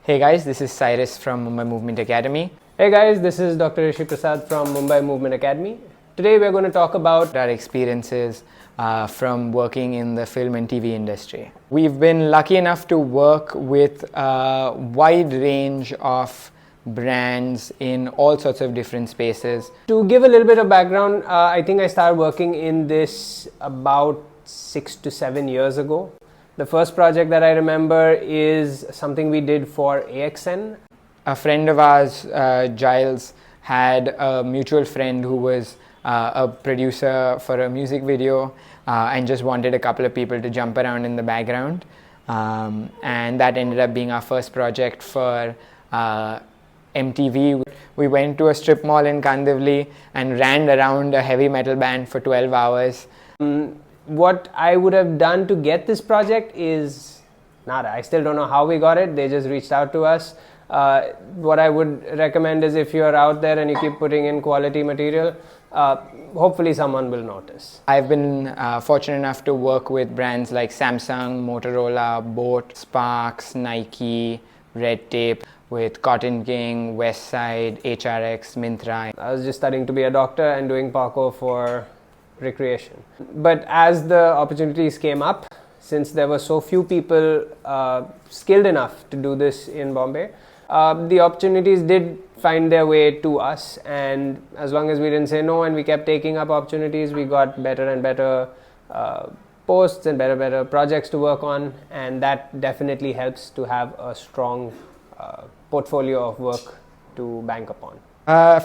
Hey guys, this is Cyrus from Mumbai Movement Academy. Hey guys, this is Dr. Rishi Prasad from Mumbai Movement Academy. Today we're going to talk about Our experiences from working in the film and TV industry. We've been lucky enough to work with a wide range of brands in all sorts of different spaces. To give a little bit of background, I think I started working in this about 6 to 7 years ago. The first project that I remember is something we did for AXN. A friend of ours, Giles, had a mutual friend who was a producer for a music video and just wanted a couple of people to jump around in the background. And that ended up being our first project for MTV. We went to a strip mall in Kandivali and ran around a heavy metal band for 12 hours. What I would have done to get this project is nada. I still don't know how we got it. They just reached out to us. What I would recommend is if you're out there and you keep putting in quality material, hopefully someone will notice. I've been fortunate enough to work with brands like Samsung, Motorola, Boat, Sparks, Nike, Red Tape, with Cotton King, Westside, HRX, Myntra. I was just studying to be a doctor and doing parkour for recreation. But as the opportunities came up, since there were so few people skilled enough to do this in Bombay, the opportunities did find their way to us, and as long as we didn't say no and we kept taking up opportunities, we got better and better posts and better projects to work on, and that definitely helps to have a strong portfolio of work to bank upon.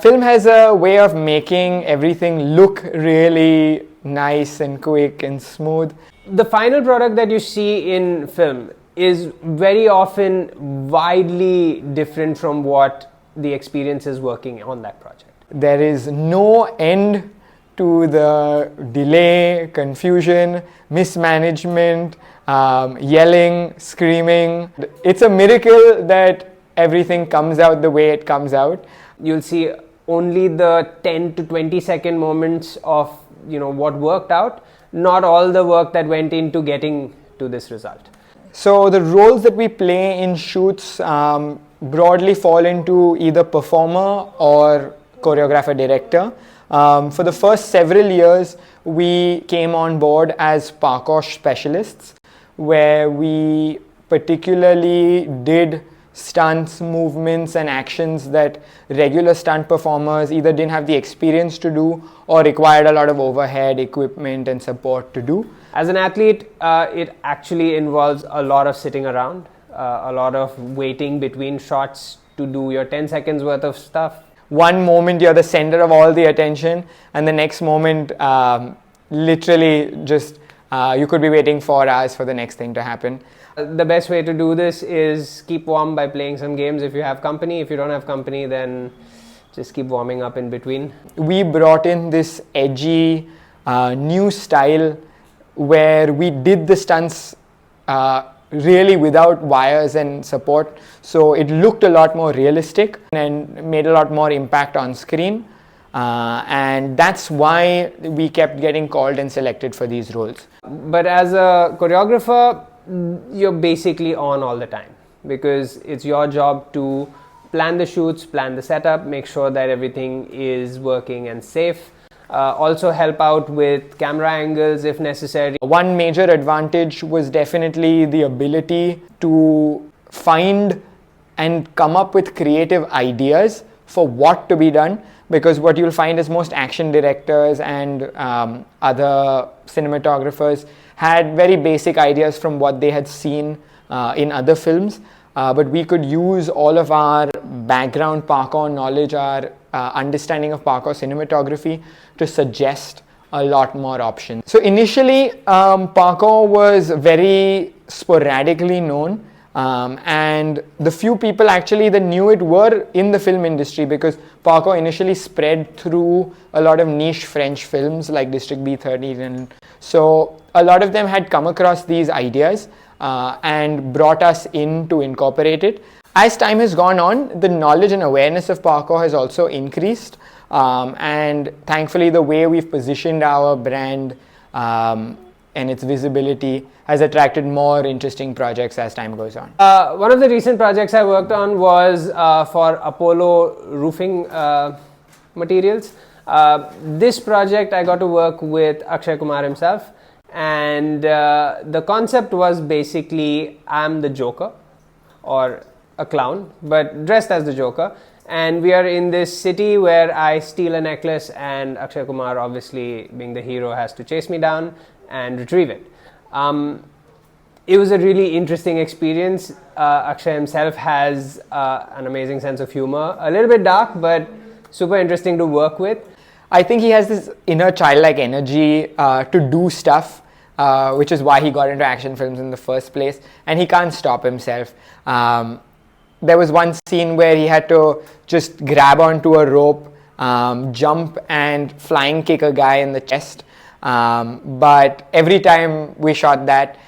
Film has a way of making everything look really nice and quick and smooth. The final product that you see in film is very often widely different from what the experience is working on that project. There is no end to the delay, confusion, mismanagement, yelling, screaming. It's a miracle that everything comes out the way it comes out. You'll see only the 10 to 20 second moments of what worked out, not all the work that went into getting to this result. So the roles that we play in shoots broadly fall into either performer or choreographer director. For the first several years, we came on board as parkour specialists, where we particularly did stunts, movements and actions that regular stunt performers either didn't have the experience to do or required a lot of overhead equipment and support to do. As an athlete, it actually involves a lot of sitting around, a lot of waiting between shots to do your 10 seconds worth of stuff. One moment you're the center of all the attention, and the next moment literally just you could be waiting 4 hours for the next thing to happen. The best way to do this is keep warm by playing some games if you have company. If you don't have company, then just keep warming up in between. We brought in this edgy new style where we did the stunts really without wires and support, so it looked a lot more realistic and made a lot more impact on screen, and that's why we kept getting called and selected for these roles. But as a choreographer, you're basically on all the time, because it's your job to plan the shoots, plan the setup, make sure that everything is working and safe. Also help out with camera angles if necessary. One major advantage was definitely the ability to find and come up with creative ideas for what to be done, because what you'll find is most action directors and other cinematographers had very basic ideas from what they had seen in other films, but we could use all of our background parkour knowledge, our understanding of parkour cinematography to suggest a lot more options. So initially parkour was very sporadically known, and the few people actually that knew it were in the film industry, because parkour initially spread through a lot of niche French films like District B13, and so a lot of them had come across these ideas and brought us in to incorporate it. As time has gone on, the knowledge and awareness of parkour has also increased, and thankfully the way we've positioned our brand and its visibility has attracted more interesting projects as time goes on. One of the recent projects I worked on was for Apollo roofing materials. This project I got to work with Akshay Kumar himself, and the concept was basically I'm the Joker or a clown but dressed as the Joker, and we are in this city where I steal a necklace, and Akshay Kumar, obviously being the hero, has to chase me down and retrieve it. It was a really interesting experience. Akshay himself has an amazing sense of humor, a little bit dark but super interesting to work with. I think he has this inner childlike energy to do stuff, which is why he got into action films in the first place, and he can't stop himself. There was one scene where he had to just grab onto a rope, jump and flying kick a guy in the chest. But every time we shot that,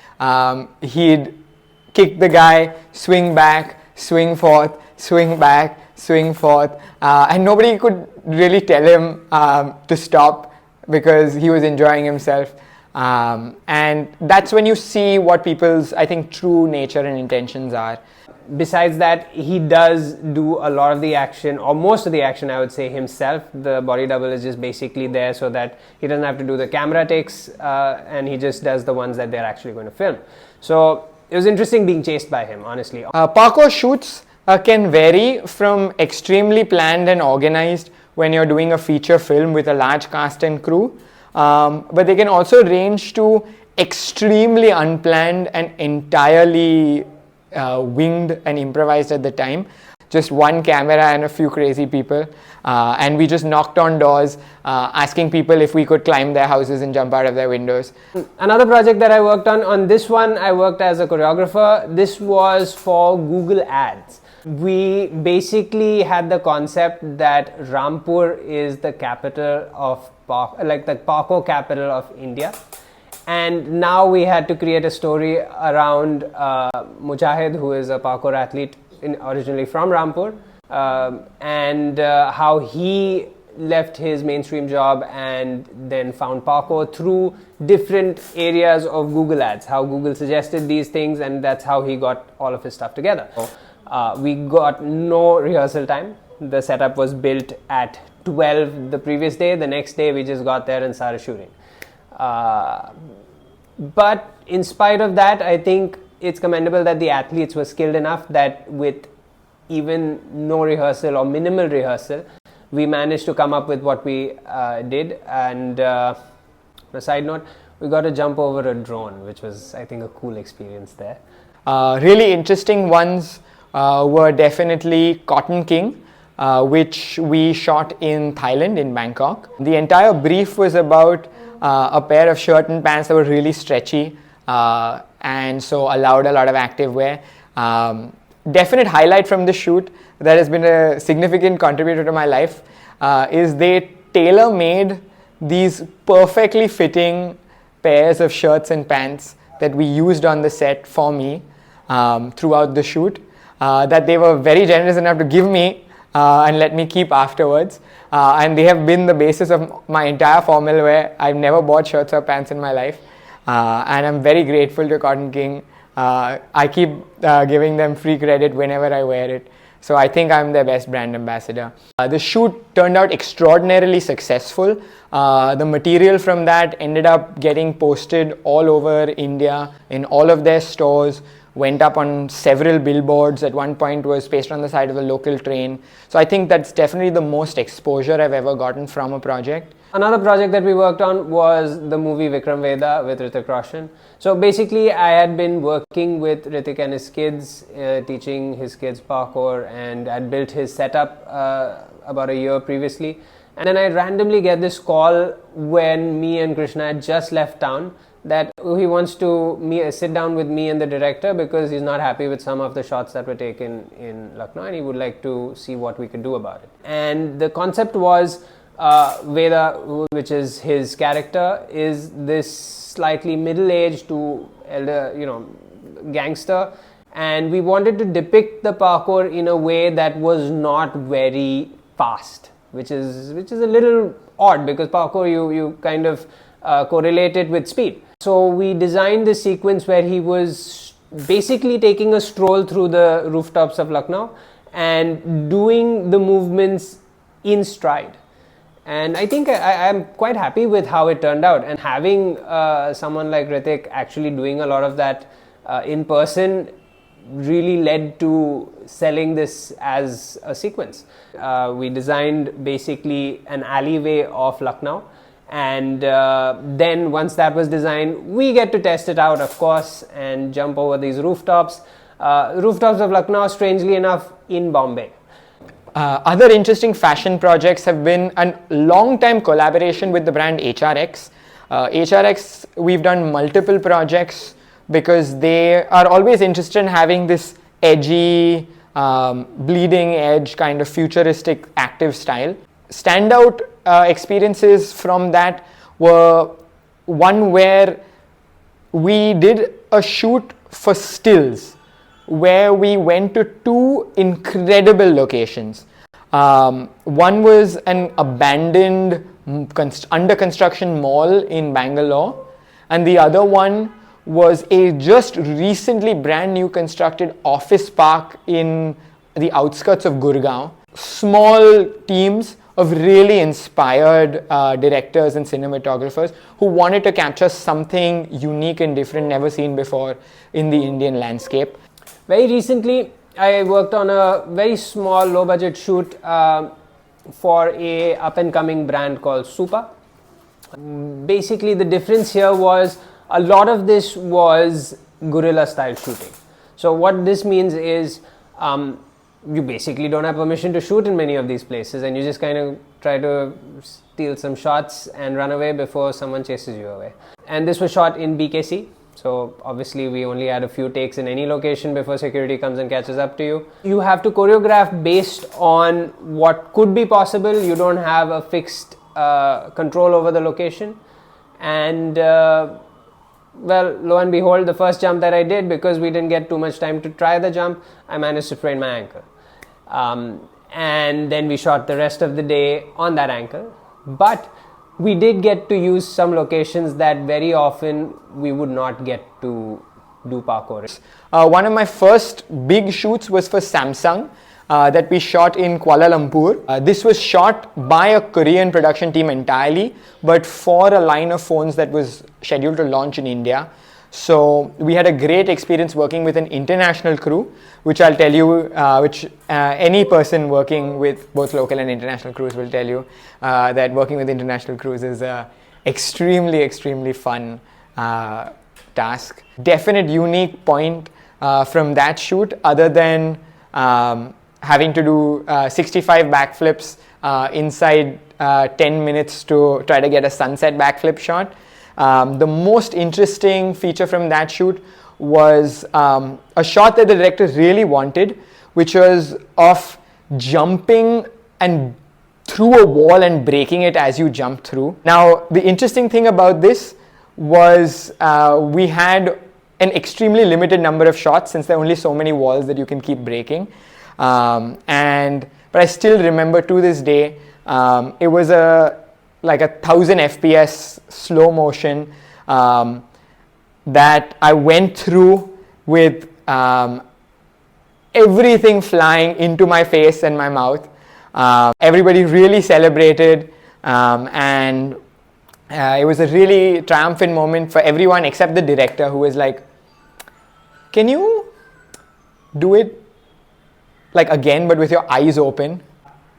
he'd kick the guy, swing back, swing forth, swing back, swing forth, and nobody could really tell him to stop because he was enjoying himself. And that's when you see what people's, I think, true nature and intentions are. Besides that, he does do a lot of the action, or most of the action, I would say, himself. The body double is just basically there so that he doesn't have to do the camera takes, and he just does the ones that they're actually going to film. So it was interesting being chased by him, honestly. Parkour shoots can vary from extremely planned and organized when you're doing a feature film with a large cast and crew, but they can also range to extremely unplanned and entirely winged and improvised at the time. Just one camera and a few crazy people, and we just knocked on doors asking people if we could climb their houses and jump out of their windows. Another project that I worked on this one I worked as a choreographer. This was for Google Ads. We basically had the concept that Rampur is the capital of like the Parkour capital of India. And now we had to create a story around Mujahid, who is a parkour athlete originally from Rampur, and how he left his mainstream job and then found parkour through different areas of Google Ads, how Google suggested these things, and that's how he got all of his stuff together. We got no rehearsal time. The setup was built at 12 the previous day. The next day we just got there and started shooting. But in spite of that, I think it's commendable that the athletes were skilled enough that with even no rehearsal or minimal rehearsal, we managed to come up with what we did. And on a side note, we got to jump over a drone, which was, I think, a cool experience there. Really interesting ones were definitely Cotton King, which we shot in Thailand, in Bangkok. The entire brief was about a pair of shirt and pants that were really stretchy and so allowed a lot of active wear. Definite highlight from the shoot that has been a significant contributor to my life is they tailor-made these perfectly fitting pairs of shirts and pants that we used on the set for me throughout the shoot, that they were very generous enough to give me and let me keep afterwards. And they have been the basis of my entire formal wear. I've never bought shirts or pants in my life. And I'm very grateful to Cotton King. I keep giving them free credit whenever I wear it. So I think I'm their best brand ambassador. The shoot turned out extraordinarily successful. The material from that ended up getting posted all over India in all of their stores, went up on several billboards. At one point was pasted on the side of a local train. So I think that's definitely the most exposure I've ever gotten from a project. Another project that we worked on was the movie Vikram Vedha with Hrithik Roshan. So basically I had been working with Hrithik and his kids, teaching his kids parkour, and had built his setup about a year previously. And then I randomly get this call when me and Krishna had just left town that he wants to sit down with me and the director because he's not happy with some of the shots that were taken in Lucknow and he would like to see what we could do about it. And the concept was Veda, which is his character, is this slightly middle-aged to elder, gangster, and we wanted to depict the parkour in a way that was not very fast, which is a little odd because parkour you kind of correlate it with speed. So we designed this sequence where he was basically taking a stroll through the rooftops of Lucknow and doing the movements in stride. And I think I'm quite happy with how it turned out. And having someone like Ritik actually doing a lot of that in person really led to selling this as a sequence. We designed basically an alleyway of Lucknow, and then once that was designed, we get to test it out, of course, and jump over these rooftops. Rooftops of Lucknow, strangely enough, in Bombay. Other interesting fashion projects have been a long-time collaboration with the brand HRX. HRX, we've done multiple projects because they are always interested in having this edgy, bleeding edge kind of futuristic active style. Standout experiences from that were one where we did a shoot for stills where we went to two incredible locations. One was an abandoned under construction mall in Bangalore, and the other one was a just recently brand new constructed office park in the outskirts of Gurgaon. Small teams of really inspired directors and cinematographers who wanted to capture something unique and different, never seen before in the Indian landscape. Very recently, I worked on a very small, low-budget shoot for a up-and-coming brand called Supa. Basically, the difference here was a lot of this was guerrilla-style shooting. So what this means is you basically don't have permission to shoot in many of these places, and you just kind of try to steal some shots and run away before someone chases you away. And this was shot in BKC. So obviously we only had a few takes in any location before security comes and catches up to you. You have to choreograph based on what could be possible. You don't have a fixed control over the location. And well, lo and behold, the first jump that I did, because we didn't get too much time to try the jump, I managed to sprain my ankle. And then we shot the rest of the day on that ankle. But we did get to use some locations that very often we would not get to do parkour. One of my first big shoots was for Samsung that we shot in Kuala Lumpur. This was shot by a Korean production team entirely, but for a line of phones that was scheduled to launch in India. So we had a great experience working with an international crew, which I'll tell you, which any person working with both local and international crews will tell you that working with international crews is a extremely fun task. Definite unique point from that shoot, other than having to do 65 backflips inside 10 minutes to try to get a sunset backflip shot. The most interesting feature from that shoot was a shot that the director really wanted, which was of jumping and through a wall and breaking it as you jump through. Now, the interesting thing about this was we had an extremely limited number of shots, since there are only so many walls that you can keep breaking. But I still remember to this day, it was like 1000 FPS slow motion that I went through with everything flying into my face and my mouth. Everybody really celebrated, and it was a really triumphant moment for everyone except the director, who was like, "Can you do it like again but with your eyes open?"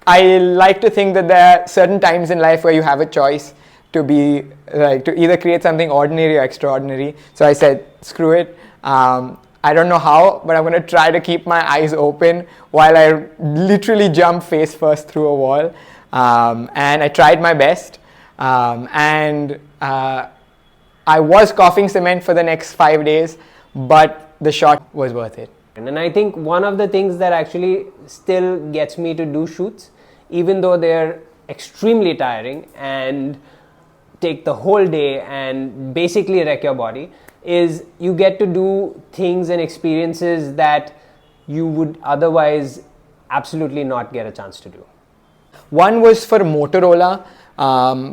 I like to think that there are certain times in life where you have a choice to be like to either create something ordinary or extraordinary. So I said, screw it. I don't know how, but I'm going to try to keep my eyes open while I literally jump face first through a wall. And I tried my best. And I was coughing cement for the next 5 days, but the shot was worth it. And I think one of the things that actually still gets me to do shoots, even though they're extremely tiring and take the whole day and basically wreck your body, is you get to do things and experiences that you would otherwise absolutely not get a chance to do. One was for Motorola,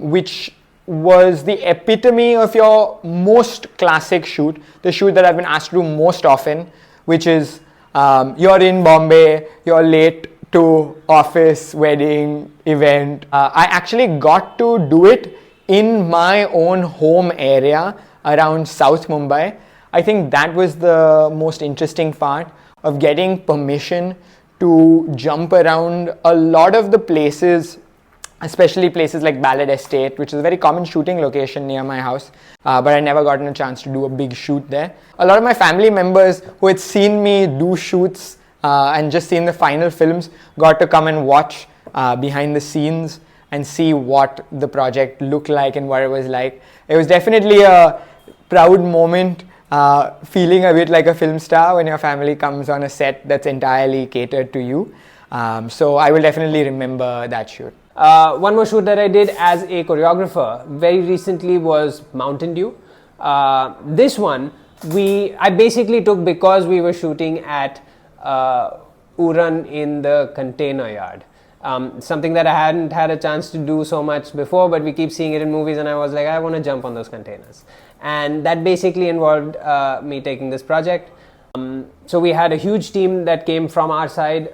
which was the epitome of your most classic shoot, the shoot that I've been asked to do most often, which is you're in Bombay, you're late to office, wedding, event. I actually got to do it in my own home area around South Mumbai. I think that was the most interesting part of getting permission to jump around a lot of the places, especially places like Ballad Estate, which is a very common shooting location near my house, but I never gotten a chance to do a big shoot there. A lot of my family members who had seen me do shoots and just seen the final films got to come and watch behind the scenes and see what the project looked like and what it was like. It was definitely a proud moment, feeling a bit like a film star when your family comes on a set that's entirely catered to you. So I will definitely remember that shoot. One more shoot that I did as a choreographer very recently was Mountain Dew. This one I basically took because we were shooting at Uran in the container yard. Something that I hadn't had a chance to do so much before, but we keep seeing it in movies, and I was like, I want to jump on those containers. And that basically involved me taking this project. So we had a huge team that came from our side.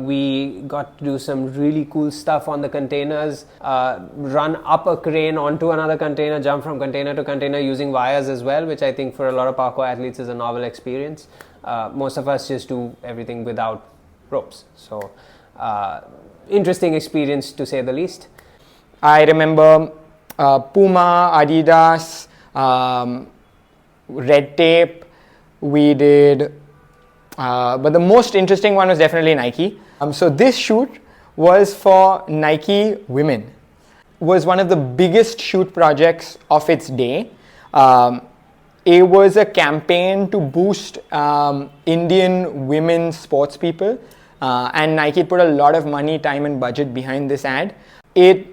We got to do some really cool stuff on the containers, run up a crane onto another container, jump from container to container using wires as well, which I think for a lot of parkour athletes is a novel experience. Most of us just do everything without ropes. So interesting experience to say the least. I remember Puma, Adidas, Red Tape. We did, but the most interesting one was definitely Nike. So this shoot was for Nike Women. It was one of the biggest shoot projects of its day. It was a campaign to boost Indian women sports people, and Nike put a lot of money, time and budget behind this ad. It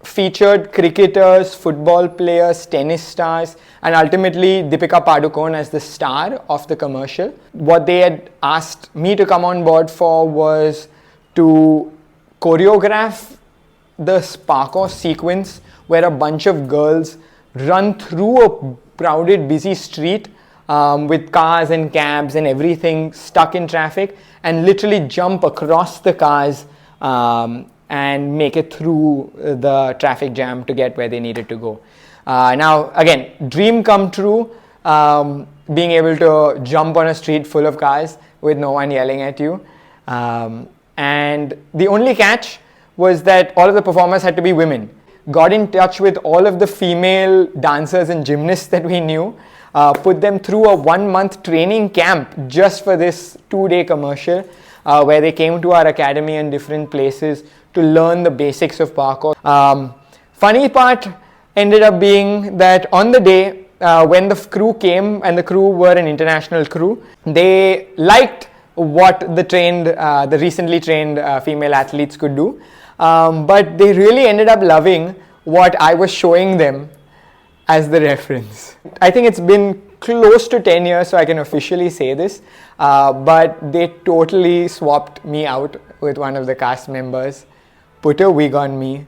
featured cricketers, football players, tennis stars, and ultimately Deepika Padukone as the star of the commercial. What they had asked me to come on board for was to choreograph the parkour sequence where a bunch of girls run through a crowded, busy street with cars and cabs and everything stuck in traffic, and literally jump across the cars and make it through the traffic jam to get where they needed to go. Now, again, dream come true, being able to jump on a street full of cars with no one yelling at you. And the only catch was that all of the performers had to be women. Got in touch with all of the female dancers and gymnasts that we knew, put them through a 1-month training camp just for this 2-day commercial, where they came to our academy and different places to learn the basics of parkour. Funny part ended up being that on the day when the crew came, and the crew were an international crew, they liked what the recently trained female athletes could do, but they really ended up loving what I was showing them as the reference. I think it's been close to 10 years, so I can officially say this, but they totally swapped me out with one of the cast members, put a wig on me,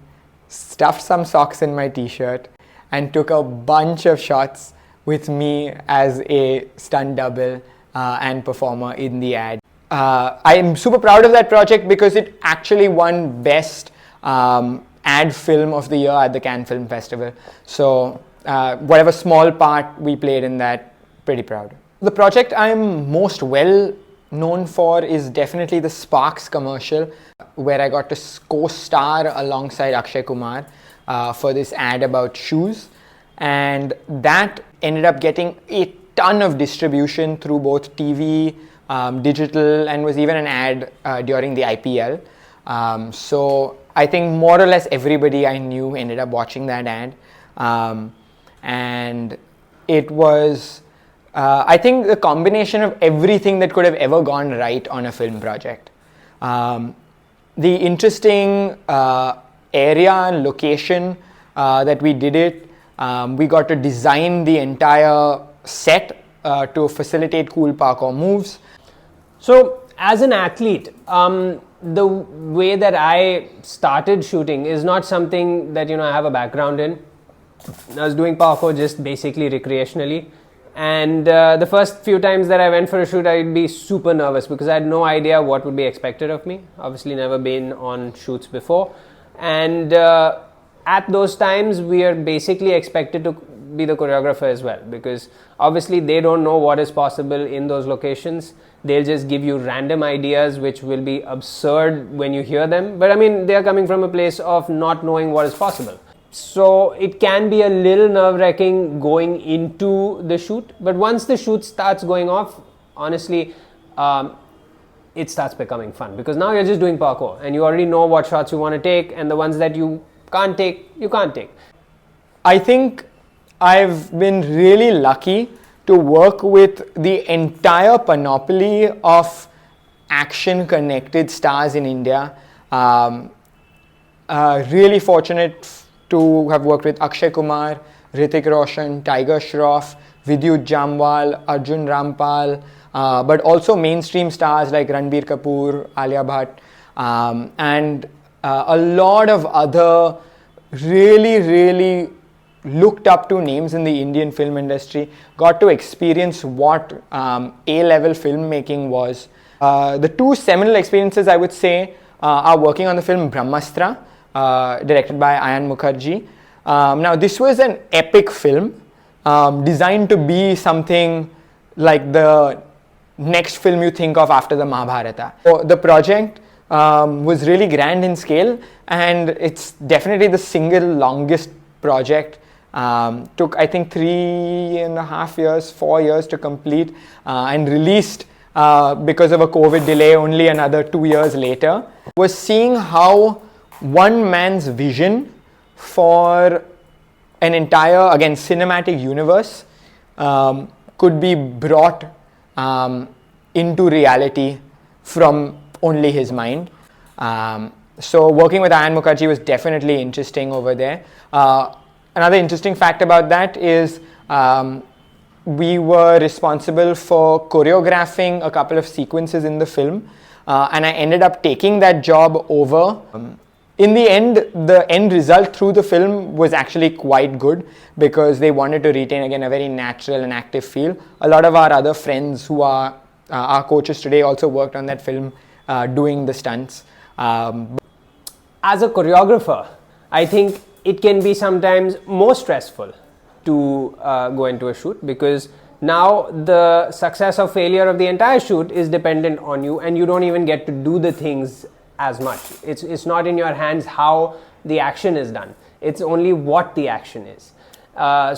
stuffed some socks in my t-shirt, and took a bunch of shots with me as a stunt double and performer in the ad. I am super proud of that project because it actually won Best Ad Film of the Year at the Cannes Film Festival. So whatever small part we played in that, pretty proud. The project I'm most well known for is definitely the Sparks commercial, where I got to co-star alongside Akshay Kumar for this ad about shoes, and that ended up getting a ton of distribution through both TV, digital, and was even an ad during the IPL. So I think more or less everybody I knew ended up watching that ad, and it was I think the combination of everything that could have ever gone right on a film project. The interesting area and location that we did it, we got to design the entire set to facilitate cool parkour moves. So as an athlete, the way that I started shooting is not something that I have a background in. I was doing parkour just basically recreationally. And the first few times that I went for a shoot, I'd be super nervous because I had no idea what would be expected of me. Obviously, never been on shoots before. And at those times, we are basically expected to be the choreographer as well, because obviously they don't know what is possible in those locations. They'll just give you random ideas which will be absurd when you hear them. But I mean, they are coming from a place of not knowing what is possible. So it can be a little nerve-wracking going into the shoot, but once the shoot starts going off, honestly, it starts becoming fun, because now you're just doing parkour and you already know what shots you want to take, and the ones that you can't take, you can't take. I think I've been really lucky to work with the entire panoply of action-connected stars in India. Really fortunate to have worked with Akshay Kumar, Hrithik Roshan, Tiger Shroff, Vidyut Jamwal, Arjun Rampal, but also mainstream stars like Ranbir Kapoor, Alia Bhatt, and a lot of other really looked up to names in the Indian film industry. Got to experience what A-level filmmaking was. The two seminal experiences, I would say, are working on the film Brahmastra, directed by Ayan Mukherjee. Now, this was an epic film designed to be something like the next film you think of after the Mahabharata. So the project was really grand in scale, and it's definitely the single longest project. Took, I think, 3.5 years, 4 years to complete, and released because of a COVID delay only another 2 years later. Was seeing how one man's vision for an entire, again, cinematic universe could be brought into reality from only his mind. So working with Ayan Mukherjee was definitely interesting over there. Another interesting fact about that is we were responsible for choreographing a couple of sequences in the film, and I ended up taking that job over. In the end result through the film was actually quite good, because they wanted to retain, again, a very natural and active feel. A lot of our other friends who are our coaches today also worked on that film doing the stunts. As a choreographer, I think it can be sometimes more stressful to go into a shoot, because now the success or failure of the entire shoot is dependent on you, and you don't even get to do the things as much. It's not in your hands how the action is done. It's only what the action is.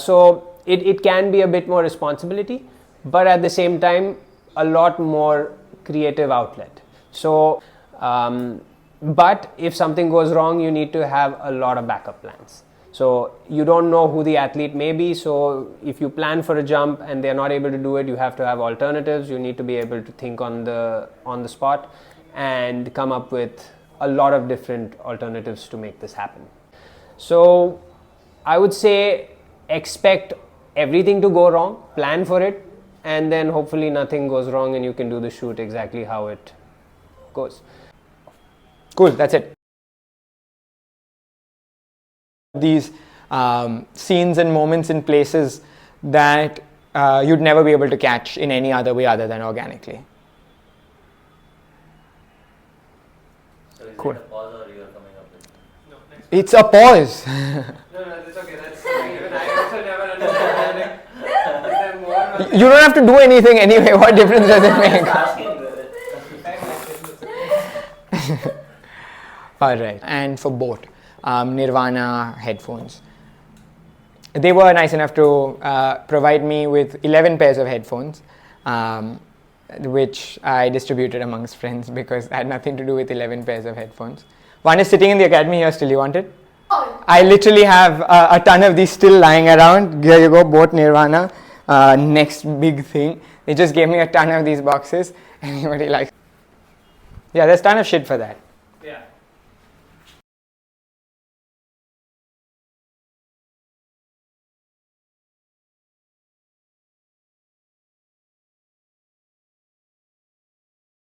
So it can be a bit more responsibility, but at the same time, a lot more creative outlet. So, but if something goes wrong, you need to have a lot of backup plans. So you don't know who the athlete may be. So if you plan for a jump and they're not able to do it, you have to have alternatives. You need to be able to think on the spot and come up with a lot of different alternatives to make this happen. So I would say expect everything to go wrong, plan for it, and then hopefully nothing goes wrong and you can do the shoot exactly how it goes. Cool, that's it. These scenes and moments in places that you'd never be able to catch in any other way other than organically. So is Cool. it a pause or you are coming up with? No, next. It's a pause. No, that's okay. That's even I also never understand. Like, is there more? You don't have to do anything anyway. What difference does it make? All right. And for boat, Nirvana headphones. They were nice enough to provide me with 11 pairs of headphones, which I distributed amongst friends because I had nothing to do with 11 pairs of headphones. One is sitting in the academy here still. You want it? Oh. I literally have a ton of these still lying around. Here you go, both Nirvana. Next big thing. They just gave me a ton of these boxes. Anybody likes? Yeah, there's a ton of shit for that.